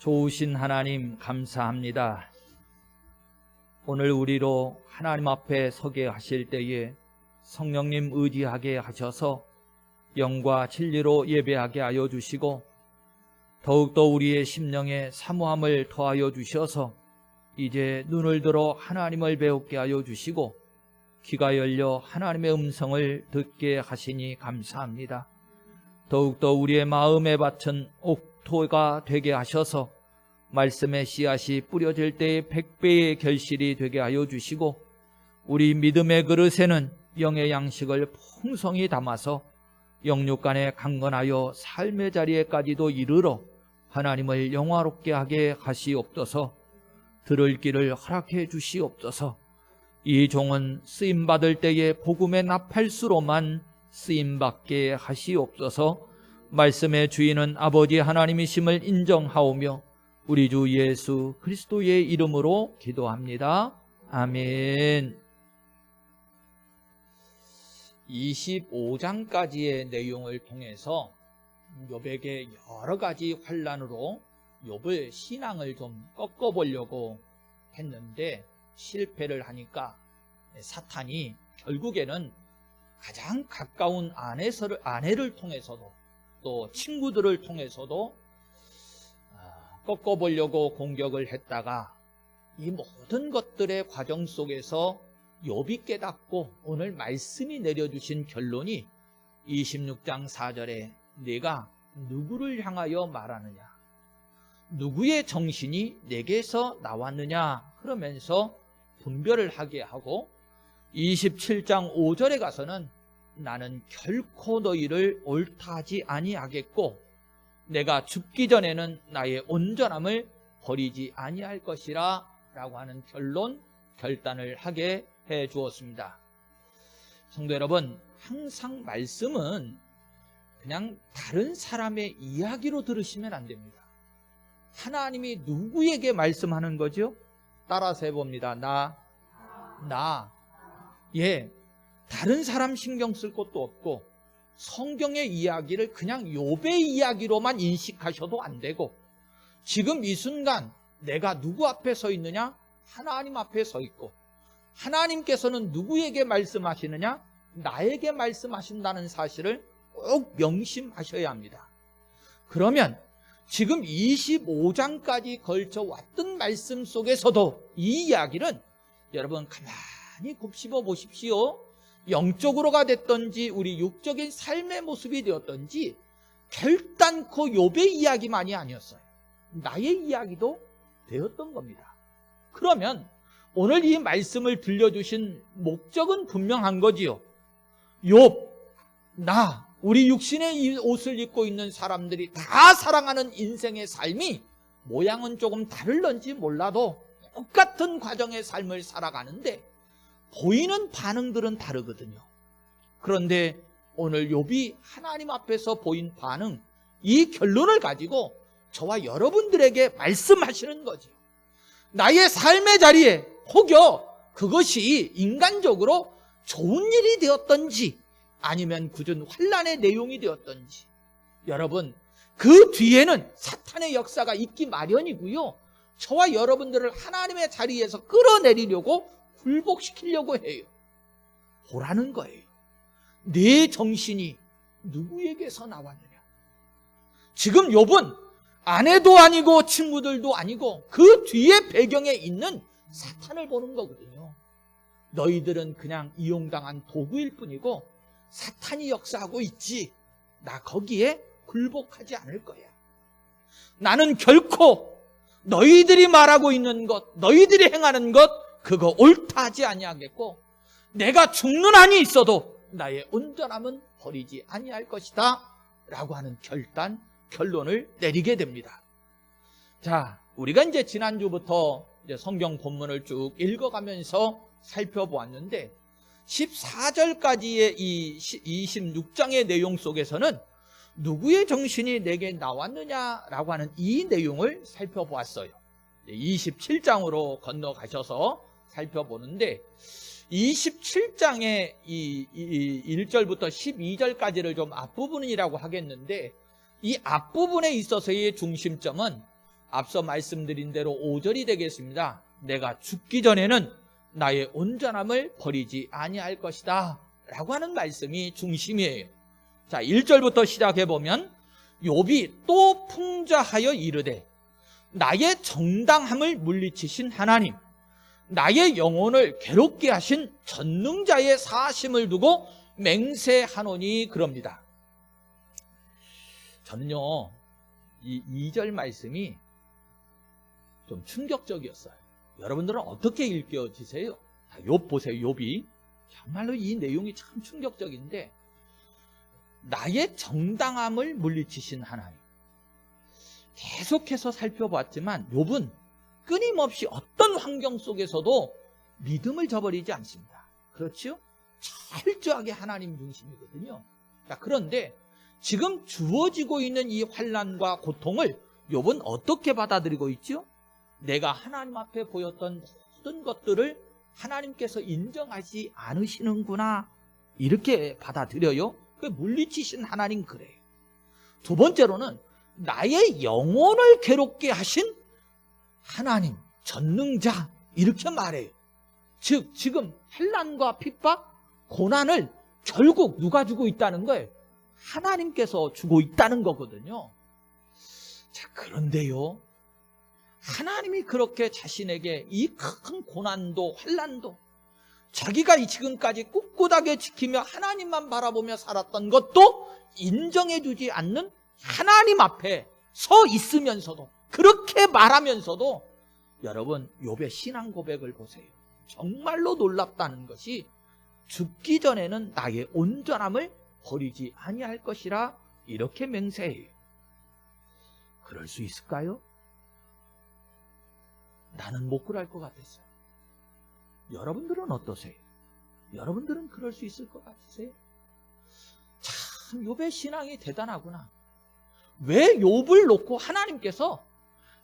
좋으신 하나님 감사합니다. 오늘 우리로 하나님 앞에 서게 하실 때에 성령님 의지하게 하셔서 영과 진리로 예배하게 하여 주시고 더욱더 우리의 심령에 사모함을 더하여 주셔서 이제 눈을 들어 하나님을 배우게 하여 주시고 귀가 열려 하나님의 음성을 듣게 하시니 감사합니다. 더욱더 우리의 마음에 받친 옥토가 되게 하셔서 말씀의 씨앗이 뿌려질 때에 100배의 결실이 되게 하여 주시고 우리 믿음의 그릇에는 영의 양식을 풍성히 담아서 영육간에 강건하여 삶의 자리에까지도 이르러 하나님을 영화롭게 하게 하시옵소서. 들을 길을 허락해 주시옵소서. 이 종은 쓰임받을 때에 복음의 나팔수로만 쓰임받게 하시옵소서. 말씀의 주인은 아버지 하나님이심을 인정하오며 우리 주 예수 그리스도의 이름으로 기도합니다. 아멘. 25장까지의 내용을 통해서 욥에게 여러 가지 환난으로 욥을 신앙을 좀 꺾어보려고 했는데 실패를 하니까 사탄이 결국에는 가장 가까운 아내를 통해서도 또 친구들을 통해서도 꺾어보려고 공격을 했다가 이 모든 것들의 과정 속에서 욥이 깨닫고 오늘 말씀이 내려주신 결론이 26장 4절에 내가 누구를 향하여 말하느냐, 누구의 정신이 내게서 나왔느냐 그러면서 분별을 하게 하고 27장 5절에 가서는 나는 결코 너희를 옳다 하지 아니하겠고 내가 죽기 전에는 나의 온전함을 버리지 아니할 것이라 라고 하는 결단을 하게 해 주었습니다. 성도 여러분, 항상 말씀은 그냥 다른 사람의 이야기로 들으시면 안 됩니다. 하나님이 누구에게 말씀하는 거죠? 따라서 해봅니다. 다른 사람 신경 쓸 것도 없고 성경의 이야기를 그냥 욥의 이야기로만 인식하셔도 안 되고 지금 이 순간 내가 누구 앞에 서 있느냐? 하나님 앞에 서 있고 하나님께서는 누구에게 말씀하시느냐? 나에게 말씀하신다는 사실을 꼭 명심하셔야 합니다. 그러면 지금 25장까지 걸쳐 왔던 말씀 속에서도 이 이야기는 여러분 가만히 곱씹어 보십시오. 영적으로가 됐던지 우리 육적인 삶의 모습이 되었던지 결단코 욥의 이야기만이 아니었어요. 나의 이야기도 되었던 겁니다. 그러면 오늘 이 말씀을 들려주신 목적은 분명한 거지요. 욥, 우리 육신의 이 옷을 입고 있는 사람들이 다 살아가는 인생의 삶이 모양은 조금 다를런지 몰라도 똑같은 과정의 삶을 살아가는데 보이는 반응들은 다르거든요. 그런데 오늘 욥이 하나님 앞에서 보인 반응, 이 결론을 가지고 저와 여러분들에게 말씀하시는 거죠. 나의 삶의 자리에 혹여 그것이 인간적으로 좋은 일이 되었던지 아니면 굳은 환난의 내용이 되었던지 여러분 그 뒤에는 사탄의 역사가 있기 마련이고요. 저와 여러분들을 하나님의 자리에서 끌어내리려고 굴복시키려고 해요. 보라는 거예요. 내 정신이 누구에게서 나왔느냐. 지금 욥은 아내도 아니고 친구들도 아니고 그 뒤에 배경에 있는 사탄을 보는 거거든요. 너희들은 그냥 이용당한 도구일 뿐이고 사탄이 역사하고 있지. 나 거기에 굴복하지 않을 거야. 나는 결코 너희들이 말하고 있는 것, 너희들이 행하는 것 그거 옳다 하지 아니하겠고 내가 죽는 한이 있어도 나의 온전함은 버리지 아니할 것이다 라고 하는 결론을 내리게 됩니다. 자, 우리가 이제 지난주부터 이제 성경 본문을 쭉 읽어가면서 살펴보았는데 14절까지의 이 26장의 내용 속에서는 누구의 정신이 내게 나왔느냐라고 하는 이 내용을 살펴보았어요. 27장으로 건너가셔서 살펴보는데 27장의 이 1절부터 12절까지를 좀 앞부분이라고 하겠는데 이 앞부분에 있어서의 중심점은 앞서 말씀드린 대로 5절이 되겠습니다. 내가 죽기 전에는 나의 온전함을 버리지 아니할 것이다 라고 하는 말씀이 중심이에요. 자, 1절부터 시작해보면 욥이 또 풍자하여 이르되 나의 정당함을 물리치신 하나님, 나의 영혼을 괴롭게 하신 전능자의 사심을 두고 맹세하노니 그럽니다. 저는요, 이 2절 말씀이 좀 충격적이었어요. 여러분들은 어떻게 읽혀지세요? 욥 보세요. 욥이 정말로 이 내용이 참 충격적인데, 나의 정당함을 물리치신 하나님. 계속해서 살펴봤지만 욥은 끊임없이 어떤 환경 속에서도 믿음을 저버리지 않습니다. 그렇죠? 철저하게 하나님 중심이거든요. 자, 그런데 지금 주어지고 있는 이 환난과 고통을 욥은 어떻게 받아들이고 있죠? 내가 하나님 앞에 보였던 모든 것들을 하나님께서 인정하지 않으시는구나, 이렇게 받아들여요. 그 물리치신 하나님 그래요. 두 번째로는 나의 영혼을 괴롭게 하신 하나님, 전능자, 이렇게 말해요. 즉 지금 환난과 핍박, 고난을 결국 누가 주고 있다는 거예요? 하나님께서 주고 있다는 거거든요. 자, 그런데요, 하나님이 그렇게 자신에게 이 큰 고난도 환난도 자기가 지금까지 꿋꿋하게 지키며 하나님만 바라보며 살았던 것도 인정해주지 않는 하나님 앞에 서 있으면서도, 그렇게 말하면서도, 여러분 욥의 신앙 고백을 보세요. 정말로 놀랍다는 것이 죽기 전에는 나의 온전함을 버리지 아니할 것이라 이렇게 맹세해요. 그럴 수 있을까요? 나는 못 그럴 것 같았어요. 여러분들은 어떠세요? 여러분들은 그럴 수 있을 것 같으세요? 참 욥의 신앙이 대단하구나. 왜 욥을 놓고 하나님께서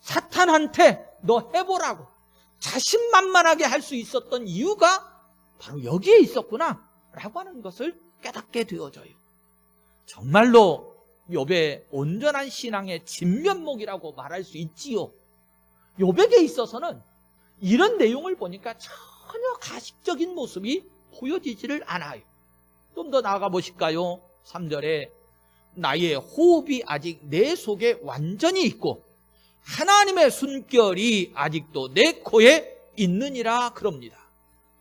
사탄한테 너 해보라고 자신만만하게 할 수 있었던 이유가 바로 여기에 있었구나 라고 하는 것을 깨닫게 되어져요. 정말로 욥의 온전한 신앙의 진면목이라고 말할 수 있지요. 욥에게 있어서는 이런 내용을 보니까 전혀 가식적인 모습이 보여지지를 않아요. 좀 더 나아가 보실까요? 3절에 나의 호흡이 아직 내 속에 완전히 있고 하나님의 숨결이 아직도 내 코에 있느니라 그럽니다.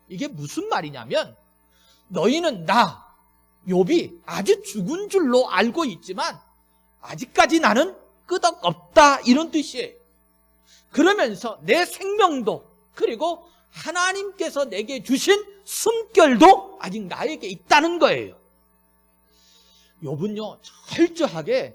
이게 무슨 말이냐면, 너희는 나 욥이 아주 죽은 줄로 알고 있지만 아직까지 나는 끄덕없다, 이런 뜻이에요. 그러면서 내 생명도, 그리고 하나님께서 내게 주신 숨결도 아직 나에게 있다는 거예요. 욥은요, 철저하게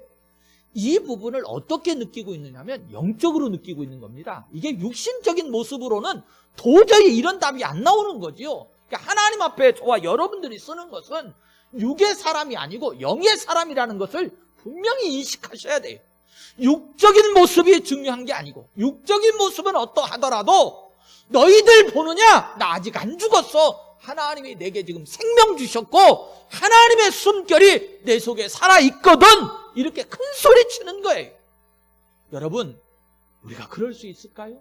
이 부분을 어떻게 느끼고 있느냐면 영적으로 느끼고 있는 겁니다. 이게 육신적인 모습으로는 도저히 이런 답이 안 나오는 거지요. 그러니까 하나님 앞에 저와 여러분들이 쓰는 것은 육의 사람이 아니고 영의 사람이라는 것을 분명히 인식하셔야 돼요. 육적인 모습이 중요한 게 아니고, 육적인 모습은 어떠하더라도 너희들 보느냐? 나 아직 안 죽었어. 하나님이 내게 지금 생명 주셨고 하나님의 숨결이 내 속에 살아있거든, 이렇게 큰 소리 치는 거예요. 여러분, 우리가 그럴 수 있을까요?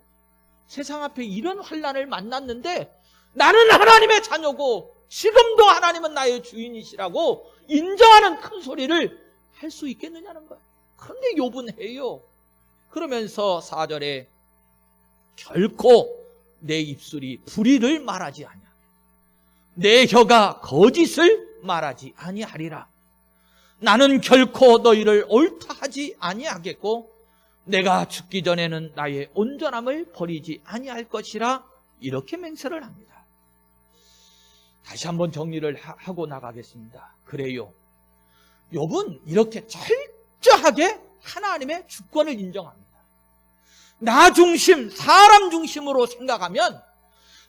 세상 앞에 이런 환난을 만났는데 나는 하나님의 자녀고 지금도 하나님은 나의 주인이시라고 인정하는 큰 소리를 할 수 있겠느냐는 거예요. 그런데 욥은 해요. 그러면서 4절에 결코 내 입술이 불의를 말하지 아니하, 내 혀가 거짓을 말하지 아니하리라. 나는 결코 너희를 옳다 하지 아니하겠고 내가 죽기 전에는 나의 온전함을 버리지 아니할 것이라, 이렇게 맹세를 합니다. 다시 한번 정리를 하고 나가겠습니다. 그래요, 욥은 이렇게 철저하게 하나님의 주권을 인정합니다. 나 중심, 사람 중심으로 생각하면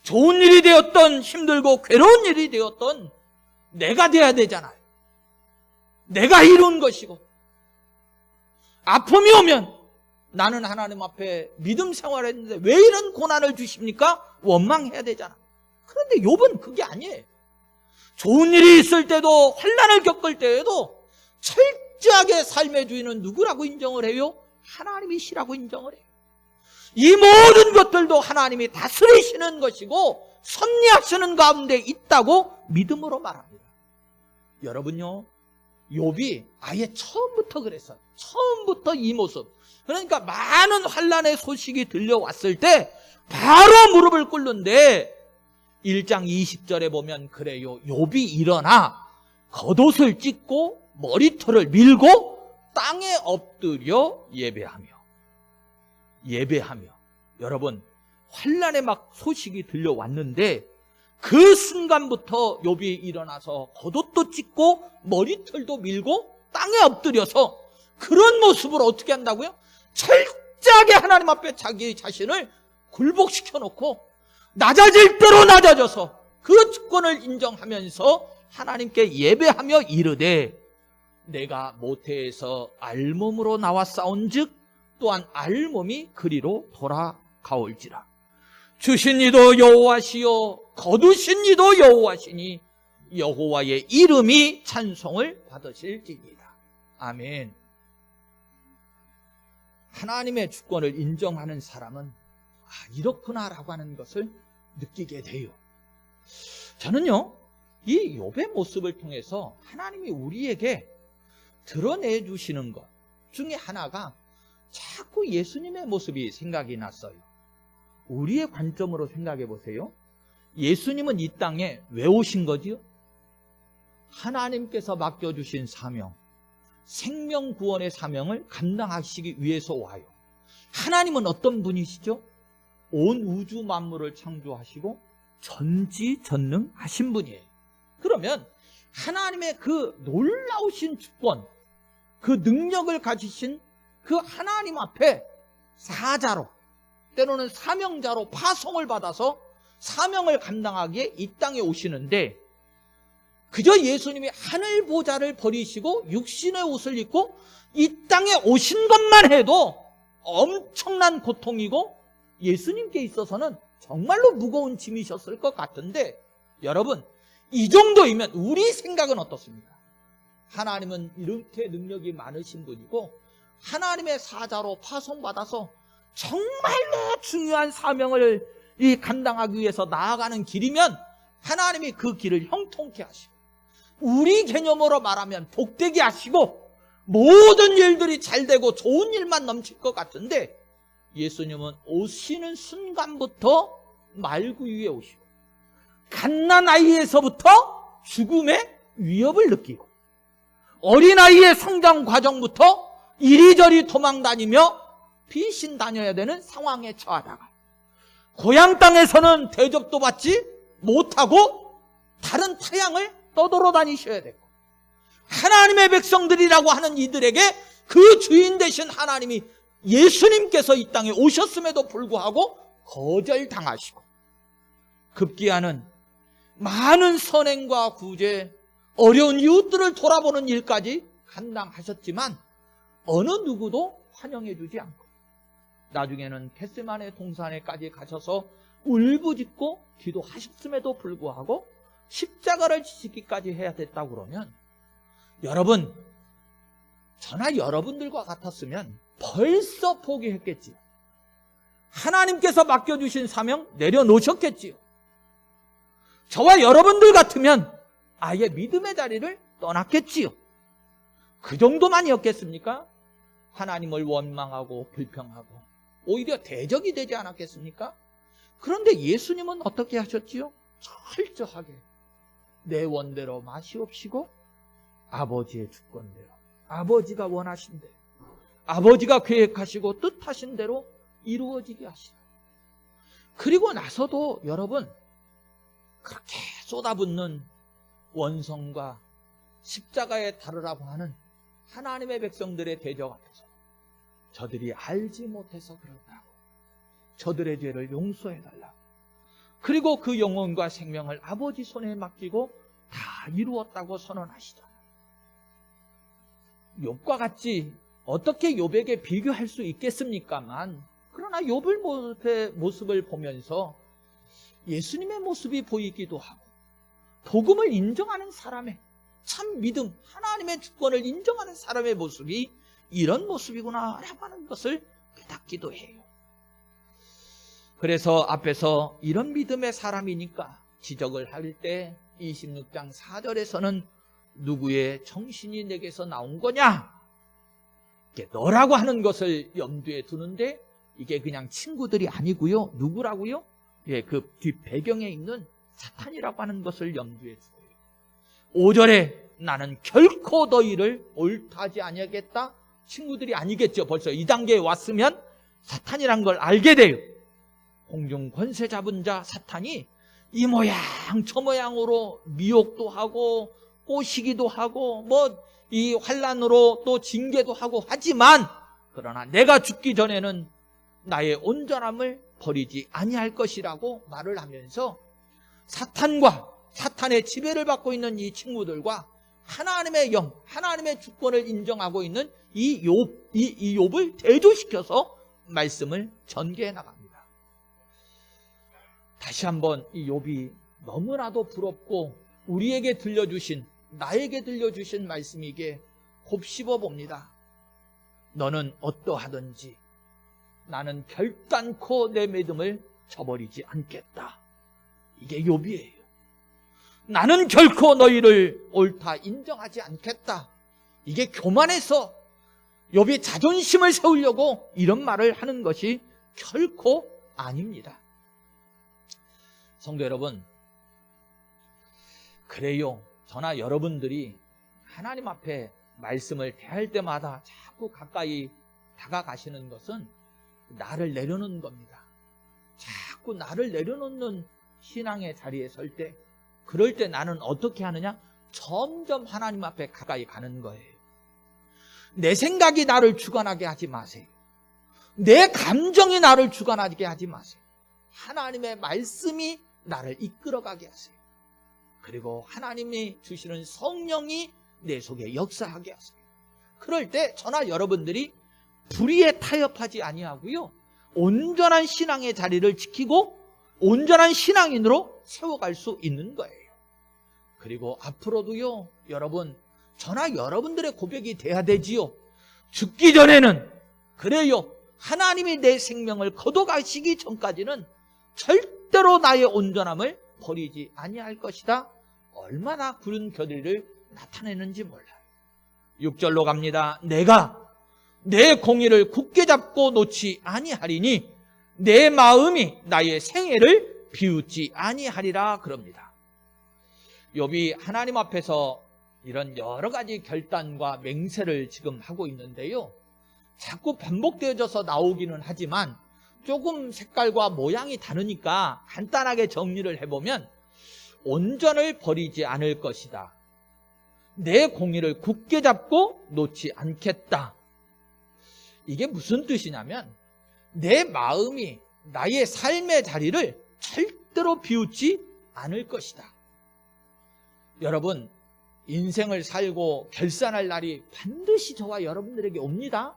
좋은 일이 되었던 힘들고 괴로운 일이 되었던 내가 돼야 되잖아요. 내가 이룬 것이고, 아픔이 오면 나는 하나님 앞에 믿음 생활했는데 왜 이런 고난을 주십니까? 원망해야 되잖아. 그런데 욥은 그게 아니에요. 좋은 일이 있을 때도, 환난을 겪을 때에도 철저하게 삶의 주인은 누구라고 인정을 해요? 하나님이시라고 인정을 해요. 이 모든 것들도 하나님이 다스리시는 것이고 섭리하시는 가운데 있다고 믿음으로 말합니다. 여러분요, 욥이 아예 처음부터 그랬어요. 처음부터 이 모습. 그러니까 많은 환난의 소식이 들려왔을 때 바로 무릎을 꿇는데 1장 20절에 보면 그래요. 욥이 일어나 겉옷을 찢고 머리털을 밀고 땅에 엎드려 예배하며. 여러분, 환난의 막 소식이 들려왔는데 그 순간부터 욥이 일어나서 겉옷도 찢고 머리털도 밀고 땅에 엎드려서 그런 모습으로 어떻게 한다고요? 철저하게 하나님 앞에 자기 자신을 굴복시켜 놓고 낮아질 대로 낮아져서 그 주권을 인정하면서 하나님께 예배하며 이르되 내가 모태에서 알몸으로 나와 싸운즉 또한 알몸이 그리로 돌아가올지라. 주신 이도 여호와시요 거두신 이도 여호와시니 여호와의 이름이 찬송을 받으실지니라. 아멘. 하나님의 주권을 인정하는 사람은 이렇구나라고 하는 것을 느끼게 돼요. 저는요, 이 욥의 모습을 통해서 하나님이 우리에게 드러내 주시는 것 중에 하나가 자꾸 예수님의 모습이 생각이 났어요. 우리의 관점으로 생각해 보세요. 예수님은 이 땅에 왜 오신 거지요? 하나님께서 맡겨주신 사명, 생명 구원의 사명을 감당하시기 위해서 와요. 하나님은 어떤 분이시죠? 온 우주 만물을 창조하시고 전지전능하신 분이에요. 그러면 하나님의 그 놀라우신 주권, 그 능력을 가지신 그 하나님 앞에 사자로, 때로는 사명자로 파송을 받아서 사명을 감당하기에 이 땅에 오시는데, 그저 예수님이 하늘 보좌를 버리시고 육신의 옷을 입고 이 땅에 오신 것만 해도 엄청난 고통이고 예수님께 있어서는 정말로 무거운 짐이셨을 것 같은데, 여러분, 이 정도이면 우리 생각은 어떻습니까? 하나님은 이렇게 능력이 많으신 분이고 하나님의 사자로 파송받아서 정말로 중요한 사명을 감당하기 위해서 나아가는 길이면 하나님이 그 길을 형통케 하시고, 우리 개념으로 말하면 복되게 하시고 모든 일들이 잘 되고 좋은 일만 넘칠 것 같은데, 예수님은 오시는 순간부터 말구유에 오시고 갓난아이에서부터 죽음의 위협을 느끼고 어린아이의 성장 과정부터 이리저리 도망다니며 피신 다녀야 되는 상황에 처하다가 고향 땅에서는 대접도 받지 못하고 다른 타향을 떠돌아다니셔야 되고, 하나님의 백성들이라고 하는 이들에게 그 주인 되신 하나님이 예수님께서 이 땅에 오셨음에도 불구하고 거절당하시고, 급기야는 많은 선행과 구제, 어려운 이웃들을 돌아보는 일까지 감당하셨지만 어느 누구도 환영해 주지 않고, 나중에는 겟세마네 동산에까지 가셔서 울부짖고 기도하셨음에도 불구하고 십자가를 지시기까지 해야 됐다고 그러면, 여러분, 저나 여러분들과 같았으면 벌써 포기했겠지요. 하나님께서 맡겨주신 사명 내려놓으셨겠지요. 저와 여러분들 같으면 아예 믿음의 자리를 떠났겠지요. 그 정도만이었겠습니까? 하나님을 원망하고 불평하고 오히려 대적이 되지 않았겠습니까? 그런데 예수님은 어떻게 하셨지요? 철저하게 내 원대로 마시옵시고 아버지의 주권대로, 아버지가 원하신 대로, 아버지가 계획하시고 뜻하신 대로 이루어지게 하시라. 그리고 나서도 여러분, 그렇게 쏟아붓는 원성과 십자가에 다르라고 하는 하나님의 백성들의 대적 앞에서 저들이 알지 못해서 그런다고, 저들의 죄를 용서해달라고, 그리고 그 영혼과 생명을 아버지 손에 맡기고 다 이루었다고 선언하시잖아요. 욥과 같이 어떻게 욥에게 비교할 수 있겠습니까만, 그러나 욥의 모습을 보면서 예수님의 모습이 보이기도 하고, 복음을 인정하는 사람의 참 믿음, 하나님의 주권을 인정하는 사람의 모습이 이런 모습이구나 라고 하는 것을 깨닫기도 해요. 그래서 앞에서 이런 믿음의 사람이니까 지적을 할 때 26장 4절에서는 누구의 정신이 내게서 나온 거냐? 이게 너라고 하는 것을 염두에 두는데 이게 그냥 친구들이 아니고요. 누구라고요? 예, 그 뒷 배경에 있는 사탄이라고 하는 것을 염두에 두고요. 5절에 나는 결코 너희를 옳다지 아니하겠다. 친구들이 아니겠죠. 벌써 이 단계에 왔으면 사탄이란 걸 알게 돼요. 공중 권세 잡은 자 사탄이 이 모양 저 모양으로 미혹도 하고 꼬시기도 하고 뭐 이 환난으로 또 징계도 하고 하지만 그러나 내가 죽기 전에는 나의 온전함을 버리지 아니할 것이라고 말을 하면서 사탄과 사탄의 지배를 받고 있는 이 친구들과 하나님의 영, 하나님의 주권을 인정하고 있는 이 욥을 대조시켜서 말씀을 전개해 나갑니다. 다시 한번 이 욥이 너무나도 부럽고 우리에게 들려주신, 나에게 들려주신 말씀이기에 곱씹어 봅니다. 너는 어떠하든지 나는 결단코 내 믿음을 저버리지 않겠다. 이게 욥이에요. 나는 결코 너희를 옳다 인정하지 않겠다. 이게 교만해서 욥이 자존심을 세우려고 이런 말을 하는 것이 결코 아닙니다. 성도 여러분, 그래요. 저나 여러분들이 하나님 앞에 말씀을 대할 때마다 자꾸 가까이 다가가시는 것은 나를 내려놓는 겁니다. 자꾸 나를 내려놓는 신앙의 자리에 설 때, 그럴 때 나는 어떻게 하느냐? 점점 하나님 앞에 가까이 가는 거예요. 내 생각이 나를 주관하게 하지 마세요. 내 감정이 나를 주관하게 하지 마세요. 하나님의 말씀이 나를 이끌어가게 하세요. 그리고 하나님이 주시는 성령이 내 속에 역사하게 하세요. 그럴 때 저나 여러분들이 불의에 타협하지 아니하고요, 온전한 신앙의 자리를 지키고 온전한 신앙인으로 세워갈 수 있는 거예요. 그리고 앞으로도요, 여러분, 저나 여러분들의 고백이 돼야 되지요. 죽기 전에는, 그래요, 하나님이 내 생명을 거둬가시기 전까지는 절대로 나의 온전함을 버리지 아니할 것이다. 얼마나 그런 결의를 나타내는지 몰라요. 6절로 갑니다. 내가 내 공의를 굳게 잡고 놓지 아니하리니 내 마음이 나의 생애를 비웃지 아니하리라 그럽니다. 욥이 하나님 앞에서 이런 여러 가지 결단과 맹세를 지금 하고 있는데요, 자꾸 반복되어져서 나오기는 하지만 조금 색깔과 모양이 다르니까 간단하게 정리를 해보면 온전을 버리지 않을 것이다. 내 공의를 굳게 잡고 놓지 않겠다. 이게 무슨 뜻이냐면 내 마음이 나의 삶의 자리를 절대로 비웃지 않을 것이다. 여러분, 인생을 살고 결산할 날이 반드시 저와 여러분들에게 옵니다.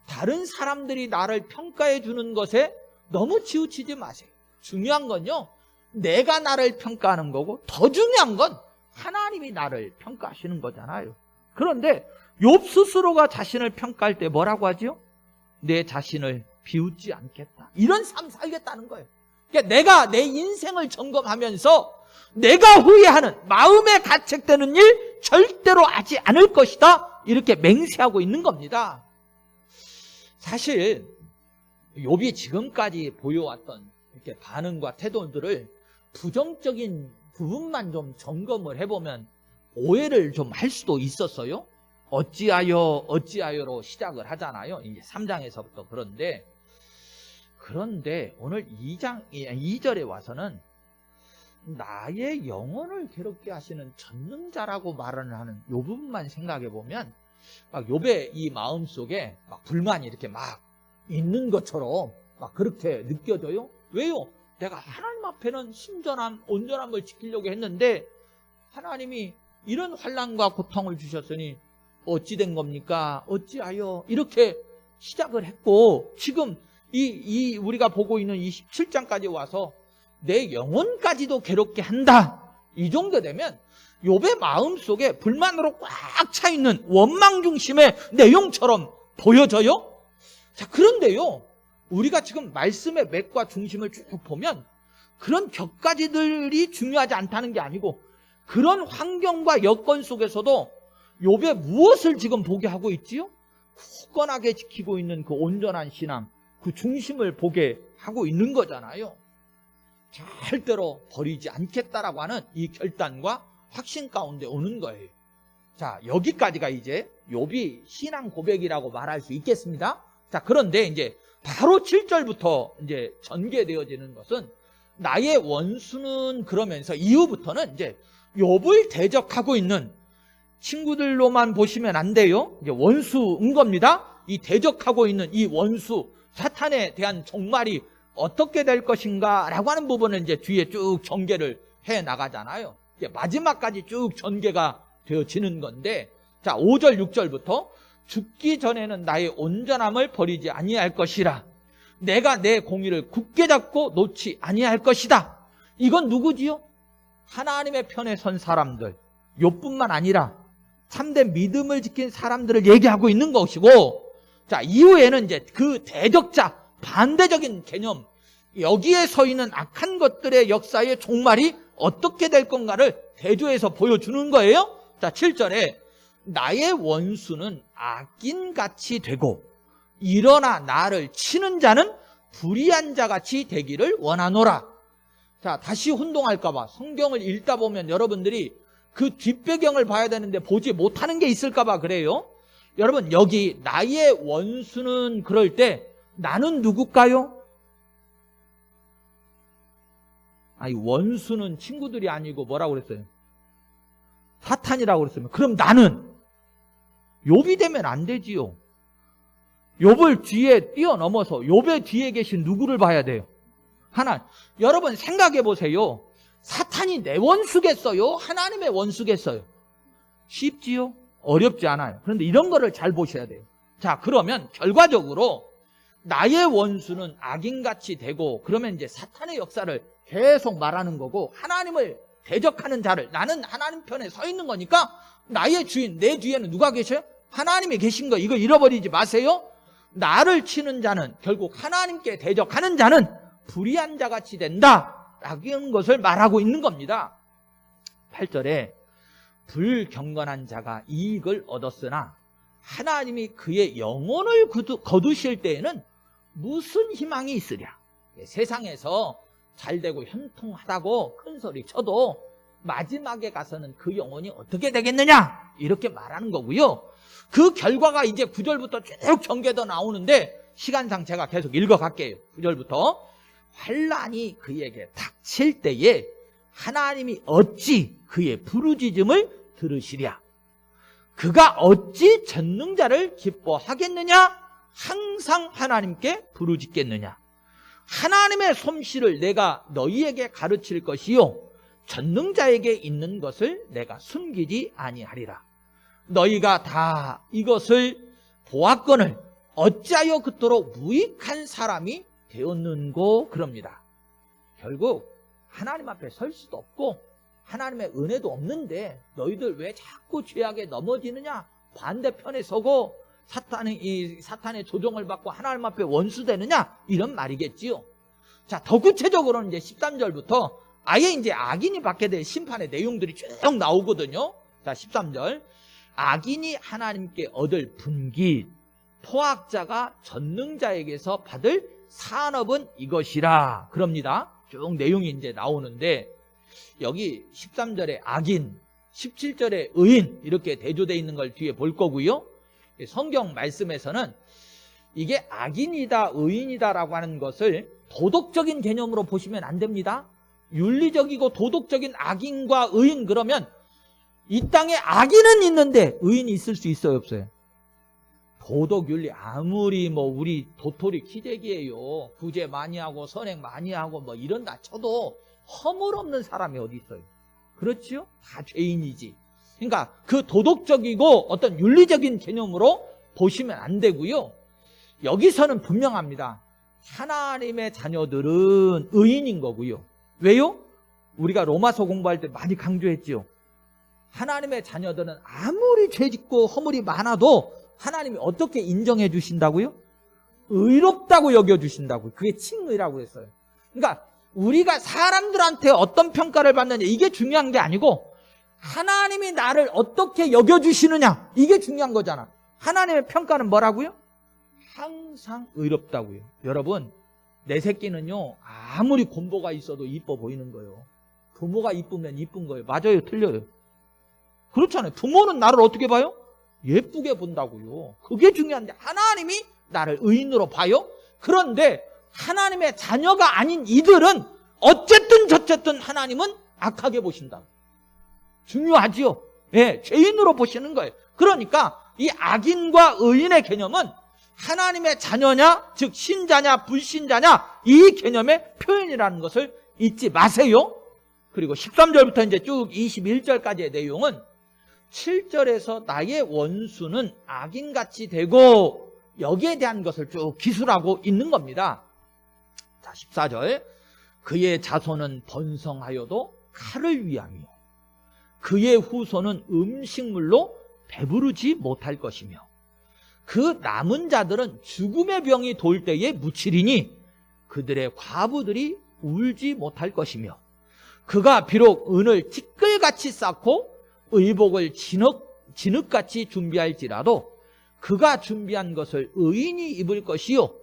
다른 사람들이 나를 평가해 주는 것에 너무 치우치지 마세요. 중요한 건요, 내가 나를 평가하는 거고 더 중요한 건 하나님이 나를 평가하시는 거잖아요. 그런데 욥 스스로가 자신을 평가할 때 뭐라고 하죠? 내 자신을 비웃지 않겠다. 이런 삶 살겠다는 거예요. 그러니까 내가 내 인생을 점검하면서 내가 후회하는, 마음에 가책되는 일 절대로 하지 않을 것이다. 이렇게 맹세하고 있는 겁니다. 사실 욥이 지금까지 보여왔던 이렇게 반응과 태도들을 부정적인 부분만 좀 점검을 해보면 오해를 좀 할 수도 있었어요. 어찌하여로 시작을 하잖아요. 이제 3장에서부터. 그런데 오늘 2절에 와서는 나의 영혼을 괴롭게 하시는 전능자라고 말을 하는 이 부분만 생각해 보면 막 욥의 이 마음 속에 막 불만이 이렇게 막 있는 것처럼 막 그렇게 느껴져요. 왜요? 내가 하나님 앞에는 순전함, 온전함을 지키려고 했는데 하나님이 이런 환난과 고통을 주셨으니 어찌 된 겁니까? 어찌하여? 이렇게 시작을 했고, 지금 우리가 보고 있는 27장까지 와서 내 영혼까지도 괴롭게 한다. 이 정도 되면 욥의 마음 속에 불만으로 꽉 차 있는 원망 중심의 내용처럼 보여져요. 자, 그런데요, 우리가 지금 말씀의 맥과 중심을 쭉 보면 그런 격가지들이 중요하지 않다는 게 아니고 그런 환경과 여건 속에서도 욥이 무엇을 지금 보게 하고 있지요? 굳건하게 지키고 있는 그 온전한 신앙, 그 중심을 보게 하고 있는 거잖아요. 절대로 버리지 않겠다라고 하는 이 결단과 확신 가운데 오는 거예요. 자, 여기까지가 이제 욥이 신앙 고백이라고 말할 수 있겠습니다. 자, 그런데 이제 바로 7절부터 이제 전개되어지는 것은 나의 원수는 그러면서 이후부터는 이제 욥을 대적하고 있는 친구들로만 보시면 안 돼요. 이제 원수인 겁니다. 이 대적하고 있는 이 원수 사탄에 대한 종말이 어떻게 될 것인가 라고 하는 부분을 이제 뒤에 쭉 전개를 해 나가잖아요. 이제 마지막까지 쭉 전개가 되어지는 건데, 자, 5절 6절부터 죽기 전에는 나의 온전함을 버리지 아니할 것이라. 내가 내 공의를 굳게 잡고 놓지 아니할 것이다. 이건 누구지요? 하나님의 편에 선 사람들, 욥뿐만 아니라 참된 믿음을 지킨 사람들을 얘기하고 있는 것이고, 자, 이후에는 이제 그 대적자, 반대적인 개념, 여기에 서 있는 악한 것들의 역사의 종말이 어떻게 될 건가를 대조해서 보여주는 거예요. 자, 7절에 나의 원수는 악인같이 되고 일어나 나를 치는 자는 불의한 자같이 되기를 원하노라. 자, 다시 혼동할까 봐 성경을 읽다 보면 여러분들이 그 뒷배경을 봐야 되는데 보지 못하는 게 있을까 봐 그래요. 여러분, 여기 나의 원수는 그럴 때 나는 누굴까요? 아니, 원수는 친구들이 아니고 뭐라고 그랬어요? 사탄이라고 그랬으면, 그럼 나는 욥이 되면 안 되지요. 욥을 뒤에 뛰어넘어서 욥의 뒤에 계신 누구를 봐야 돼요? 하나님. 여러분 생각해 보세요. 사탄이 내 원수겠어요? 하나님의 원수겠어요? 쉽지요? 어렵지 않아요. 그런데 이런 거를 잘 보셔야 돼요. 자, 그러면 결과적으로 나의 원수는 악인같이 되고, 그러면 이제 사탄의 역사를 계속 말하는 거고, 하나님을 대적하는 자를, 나는 하나님 편에 서 있는 거니까 나의 주인, 내 뒤에는 누가 계셔요? 하나님이 계신 거, 이거 잃어버리지 마세요. 나를 치는 자는, 결국 하나님께 대적하는 자는 불의한 자같이 된다 라는 것을 말하고 있는 겁니다. 8절에 불경건한 자가 이익을 얻었으나 하나님이 그의 영혼을 거두실 때에는 무슨 희망이 있으랴. 세상에서 잘되고 현통하다고 큰 소리 쳐도 마지막에 가서는 그 영혼이 어떻게 되겠느냐, 이렇게 말하는 거고요. 그 결과가 이제 9절부터 쭉 전개도 나오는데 시간상 제가 계속 읽어갈게요. 9절부터 환난이 그에게 닥칠 때에 하나님이 어찌 그의 부르짖음을 들으시랴. 그가 어찌 전능자를 기뻐하겠느냐. 항상 하나님께 부르짖겠느냐. 하나님의 솜씨를 내가 너희에게 가르칠 것이요 전능자에게 있는 것을 내가 숨기지 아니하리라. 너희가 다 이것을 보았거늘 어찌하여 그토록 무익한 사람이 되었는고. 그럽니다. 결국 하나님 앞에 설 수도 없고 하나님의 은혜도 없는데 너희들 왜 자꾸 죄악에 넘어지느냐, 반대편에 서고 사탄의 조종을 받고 하나님 앞에 원수되느냐, 이런 말이겠지요. 자, 더 구체적으로는 이제 13절부터 아예 이제 악인이 받게 될 심판의 내용들이 쭉 나오거든요. 자, 13절. 악인이 하나님께 얻을 분깃, 포악자가 전능자에게서 받을 산업은 이것이라. 그럽니다. 쭉 내용이 이제 나오는데, 여기 13절에 악인, 17절에 의인, 이렇게 대조되어 있는 걸 뒤에 볼 거고요. 성경 말씀에서는 이게 악인이다, 의인이다라고 하는 것을 도덕적인 개념으로 보시면 안 됩니다. 윤리적이고 도덕적인 악인과 의인, 그러면 이 땅에 악인은 있는데 의인이 있을 수 있어요, 없어요? 도덕 윤리 아무리 우리 도토리 키재기예요. 구제 많이 하고 선행 많이 하고 이런다 쳐도 허물없는 사람이 어디 있어요? 그렇지요? 다 죄인이지. 그러니까 그 도덕적이고 어떤 윤리적인 개념으로 보시면 안 되고요. 여기서는 분명합니다. 하나님의 자녀들은 의인인 거고요. 왜요? 우리가 로마서 공부할 때 많이 강조했지요. 하나님의 자녀들은 아무리 죄짓고 허물이 많아도 하나님이 어떻게 인정해 주신다고요? 의롭다고 여겨주신다고. 그게 칭의라고 했어요. 그러니까 우리가 사람들한테 어떤 평가를 받느냐 이게 중요한 게 아니고 하나님이 나를 어떻게 여겨주시느냐 이게 중요한 거잖아. 하나님의 평가는 뭐라고요? 항상 의롭다고요. 여러분, 내 새끼는요 아무리 곰보가 있어도 이뻐 보이는 거예요. 부모가 이쁘면 이쁜 거예요. 맞아요? 틀려요? 그렇잖아요. 부모는 나를 어떻게 봐요? 예쁘게 본다고요. 그게 중요한데 하나님이 나를 의인으로 봐요? 그런데 하나님의 자녀가 아닌 이들은 어쨌든 저쨌든 하나님은 악하게 보신다. 중요하지요. 예, 죄인으로 보시는 거예요. 그러니까 이 악인과 의인의 개념은 하나님의 자녀냐, 즉 신자냐, 불신자냐 이 개념의 표현이라는 것을 잊지 마세요. 그리고 13절부터 이제 쭉 21절까지의 내용은 7절에서 나의 원수는 악인같이 되고 여기에 대한 것을 쭉 기술하고 있는 겁니다. 자, 14절. 그의 자손은 번성하여도 칼을 위하며 그의 후손은 음식물로 배부르지 못할 것이며 그 남은 자들은 죽음의 병이 돌 때에 묻히리니 그들의 과부들이 울지 못할 것이며 그가 비록 은을 티끌같이 쌓고 의복을 진흙같이 준비할지라도 그가 준비한 것을 의인이 입을 것이요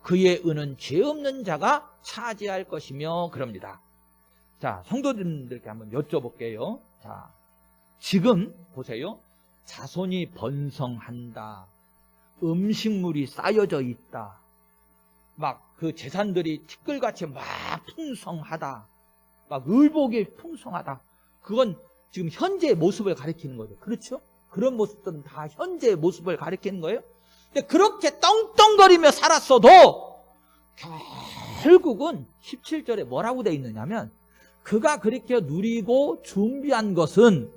그의 은은 죄 없는 자가 차지할 것이며 그럽니다. 자, 성도님들께 한번 여쭤볼게요. 자, 지금 보세요. 자손이 번성한다. 음식물이 쌓여져 있다. 막 그 재산들이 티끌같이 막 풍성하다. 막 의복이 풍성하다. 그건 지금 현재의 모습을 가리키는 거죠. 그렇죠? 그런 모습들은 다 현재의 모습을 가리키는 거예요. 근데 그렇게 떵떵거리며 살았어도 결국은 17절에 뭐라고 돼 있느냐면 그가 그렇게 누리고 준비한 것은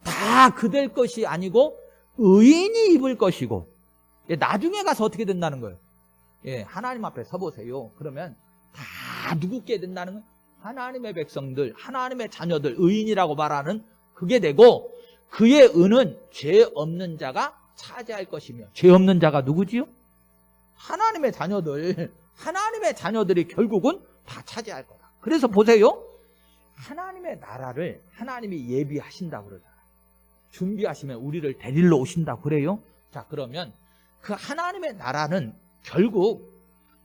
다 그들 것이 아니고 의인이 입을 것이고 나중에 가서 어떻게 된다는 거예요? 예, 하나님 앞에 서보세요. 그러면 다 누구께 된다는 거예요? 하나님의 백성들, 하나님의 자녀들, 의인이라고 말하는 그게 되고 그의 은은 죄 없는 자가 차지할 것이며 죄 없는 자가 누구지요? 하나님의 자녀들, 하나님의 자녀들이 결국은 다 차지할 거다. 그래서 보세요. 하나님의 나라를 하나님이 예비하신다고 그러잖아요. 준비하시면 우리를 데리러 오신다고 그래요. 자, 그러면 그 하나님의 나라는 결국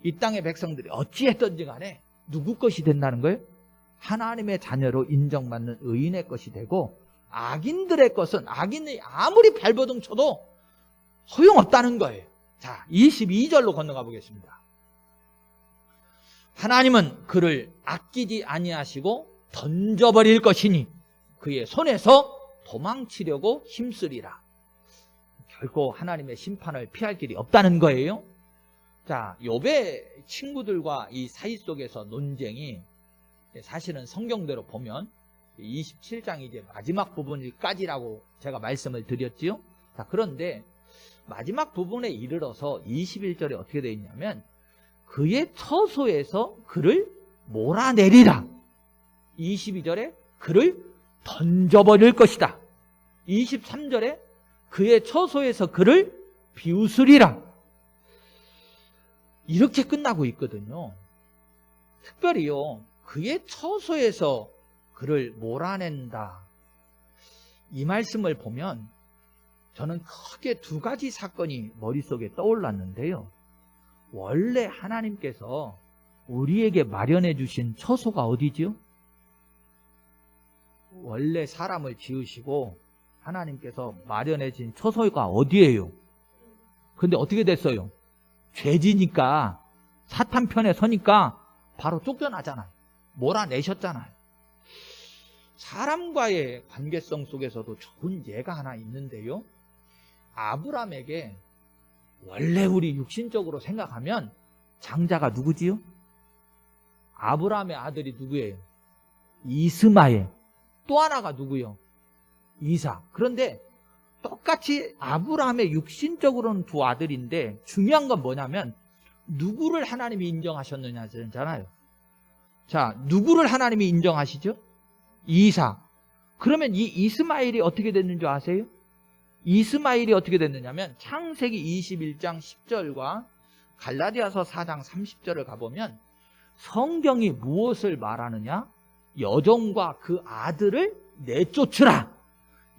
이 땅의 백성들이 어찌했든지 간에 누구 것이 된다는 거예요? 하나님의 자녀로 인정받는 의인의 것이 되고 악인들의 것은 악인이 아무리 발버둥 쳐도 소용없다는 거예요. 자, 22절로 건너가 보겠습니다. 하나님은 그를 아끼지 아니하시고 던져버릴 것이니 그의 손에서 도망치려고 힘쓰리라. 결코 하나님의 심판을 피할 길이 없다는 거예요. 자, 욥의 친구들과 이 사이 속에서 논쟁이 사실은 성경대로 보면 27장 이제 마지막 부분까지라고 제가 말씀을 드렸지요. 자, 그런데 마지막 부분에 이르러서 21절에 어떻게 되어 있냐면 그의 처소에서 그를 몰아내리라. 22절에 그를 던져버릴 것이다. 23절에 그의 처소에서 그를 비웃으리라. 이렇게 끝나고 있거든요. 특별히요, 그의 처소에서 그를 몰아낸다. 이 말씀을 보면 저는 크게 두 가지 사건이 머릿속에 떠올랐는데요. 원래 하나님께서 우리에게 마련해 주신 처소가 어디지요? 원래 사람을 지으시고 하나님께서 마련해 주신 처소가 어디예요? 근데 어떻게 됐어요? 죄지니까 사탄 편에 서니까 바로 쫓겨나잖아요. 몰아내셨잖아요. 사람과의 관계성 속에서도 좋은 예가 하나 있는데요. 아브람에게 원래 우리 육신적으로 생각하면 장자가 누구지요? 아브람의 아들이 누구예요? 이스마엘. 또 하나가 누구요? 이삭. 그런데 똑같이 아브라함의 육신적으로는 두 아들인데 중요한 건 뭐냐면 누구를 하나님이 인정하셨느냐잖아요. 자, 누구를 하나님이 인정하시죠? 이삭. 그러면 이 이스마엘이 어떻게 됐는 줄 아세요? 이스마엘이 어떻게 됐느냐면 창세기 21장 10절과 갈라디아서 4장 30절을 가보면 성경이 무엇을 말하느냐? 여종과 그 아들을 내쫓으라.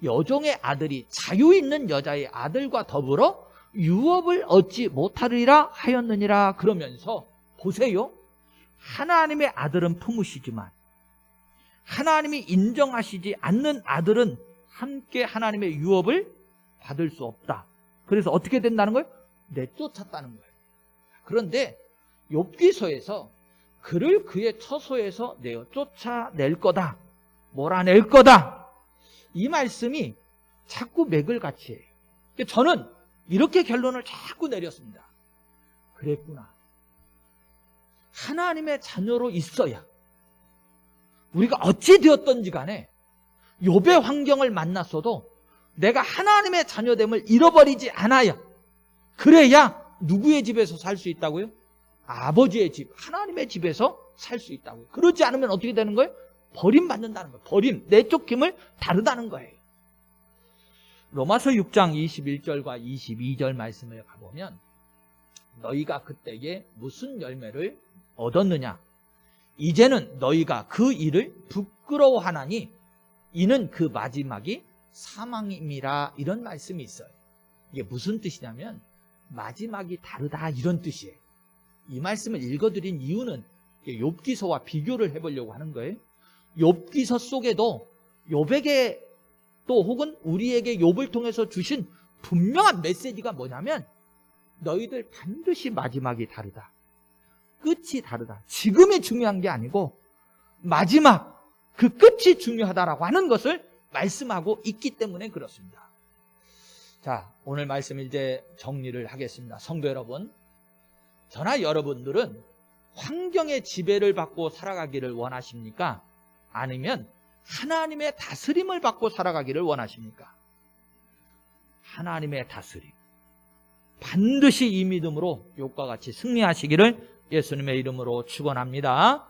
여종의 아들이 자유 있는 여자의 아들과 더불어 유업을 얻지 못하리라 하였느니라. 그러면서 보세요. 하나님의 아들은 품으시지만 하나님이 인정하시지 않는 아들은 함께 하나님의 유업을 받을 수 없다. 그래서 어떻게 된다는 거예요? 내쫓았다는 거예요. 그런데 욥기서에서 그를 그의 처소에서 내어 쫓아낼 거다. 몰아낼 거다. 이 말씀이 자꾸 맥을 같이 해요. 저는 이렇게 결론을 자꾸 내렸습니다. 그랬구나. 하나님의 자녀로 있어야 우리가 어찌 되었던지 간에 욥의 환경을 만났어도 내가 하나님의 자녀됨을 잃어버리지 않아야, 그래야 누구의 집에서 살 수 있다고요? 아버지의 집, 하나님의 집에서 살 수 있다고요. 그러지 않으면 어떻게 되는 거예요? 버림받는다는 거예요. 버림, 내쫓김을 다르다는 거예요. 로마서 6장 21절과 22절 말씀을 가보면 너희가 그때에 무슨 열매를 얻었느냐? 이제는 너희가 그 일을 부끄러워하나니 이는 그 마지막이 사망임이라. 이런 말씀이 있어요. 이게 무슨 뜻이냐면 마지막이 다르다, 이런 뜻이에요. 이 말씀을 읽어드린 이유는 욥기서와 비교를 해보려고 하는 거예요. 욥기서 속에도 욥에게 또 혹은 우리에게 욥을 통해서 주신 분명한 메시지가 뭐냐면 너희들 반드시 마지막이 다르다. 끝이 다르다. 지금이 중요한 게 아니고 마지막, 그 끝이 중요하다라고 하는 것을 말씀하고 있기 때문에 그렇습니다. 자, 오늘 말씀 이제 정리를 하겠습니다. 성도 여러분, 저나 여러분들은 환경의 지배를 받고 살아가기를 원하십니까? 아니면 하나님의 다스림을 받고 살아가기를 원하십니까? 하나님의 다스림. 반드시 이 믿음으로 욥과 같이 승리하시기를 예수님의 이름으로 축원합니다.